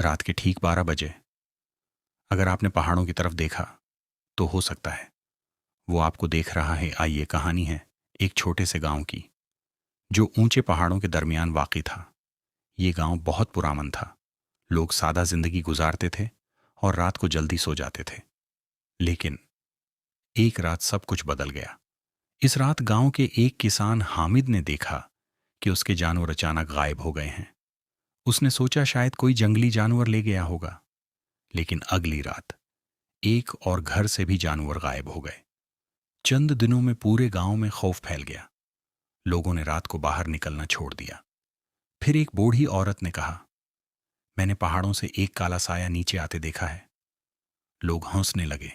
رات کے ٹھیک 12 بجے اگر آپ نے پہاڑوں کی طرف دیکھا تو ہو سکتا ہے وہ آپ کو دیکھ رہا ہے۔ آئیے، کہانی ہے ایک چھوٹے سے گاؤں کی جو اونچے پہاڑوں کے درمیان واقع تھا۔ یہ گاؤں بہت پرامن تھا، لوگ سادہ زندگی گزارتے تھے اور رات کو جلدی سو جاتے تھے۔ لیکن ایک رات سب کچھ بدل گیا۔ اس رات گاؤں کے ایک کسان حامد نے دیکھا کہ اس کے جانور اچانک غائب ہو گئے ہیں۔ اس نے سوچا شاید کوئی جنگلی جانور لے گیا ہوگا، لیکن اگلی رات ایک اور گھر سے بھی جانور غائب ہو گئے۔ چند دنوں میں پورے گاؤں میں خوف پھیل گیا۔ لوگوں نے رات کو باہر نکلنا چھوڑ دیا۔ پھر ایک بوڑھی عورت نے کہا، میں نے پہاڑوں سے ایک کالا سایہ نیچے آتے دیکھا ہے۔ لوگ ہنسنے لگے،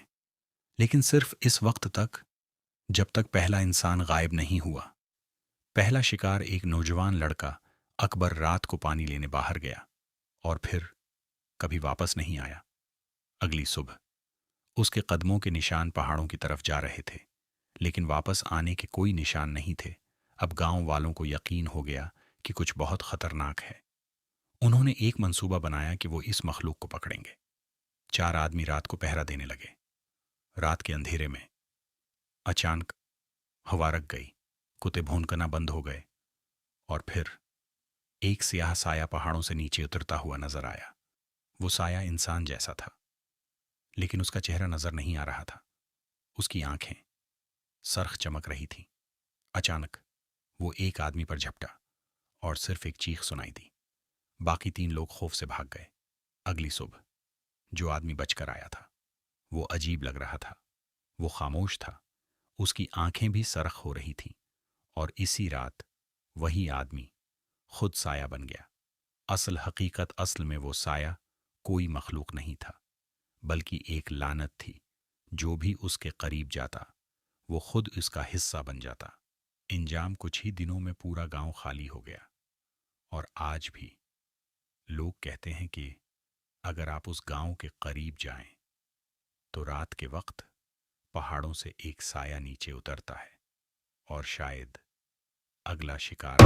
لیکن صرف اس وقت تک جب تک پہلا انسان غائب نہیں ہوا۔ پہلا شکار ایک نوجوان لڑکا اکبر رات کو پانی لینے باہر گیا اور پھر کبھی واپس نہیں آیا۔ اگلی صبح اس کے قدموں کے نشان پہاڑوں کی طرف جا رہے تھے، لیکن واپس آنے کے کوئی نشان نہیں تھے۔ اب گاؤں والوں کو یقین ہو گیا کہ کچھ بہت خطرناک ہے۔ انہوں نے ایک منصوبہ بنایا کہ وہ اس مخلوق کو پکڑیں گے۔ 4 آدمی رات کو پہرا دینے لگے۔ رات کے اندھیرے میں اچانک ہوا رک گئی، کتے بھونکنا بند ہو گئے، اور پھر ایک سیاہ سایہ پہاڑوں سے نیچے اترتا ہوا نظر آیا۔ وہ سایہ انسان جیسا تھا، لیکن اس کا چہرہ نظر نہیں آ رہا تھا۔ اس کی آنکھیں سرخ چمک رہی تھیں۔ اچانک وہ ایک آدمی پر جھپٹا اور صرف ایک چیخ سنائی دی۔ باقی 3 لوگ خوف سے بھاگ گئے۔ اگلی صبح جو آدمی بچ کر آیا تھا وہ عجیب لگ رہا تھا۔ وہ خاموش تھا، اس کی آنکھیں بھی سرخ ہو رہی تھیں، اور اسی رات وہی آدمی خود سایہ بن گیا۔ اصل میں وہ سایہ کوئی مخلوق نہیں تھا، بلکہ ایک لعنت تھی۔ جو بھی اس کے قریب جاتا وہ خود اس کا حصہ بن جاتا۔ انجام کچھ ہی دنوں میں پورا گاؤں خالی ہو گیا، اور آج بھی لوگ کہتے ہیں کہ اگر آپ اس گاؤں کے قریب جائیں تو رات کے وقت پہاڑوں سے ایک سایہ نیچے اترتا ہے، اور شاید اگلا شکار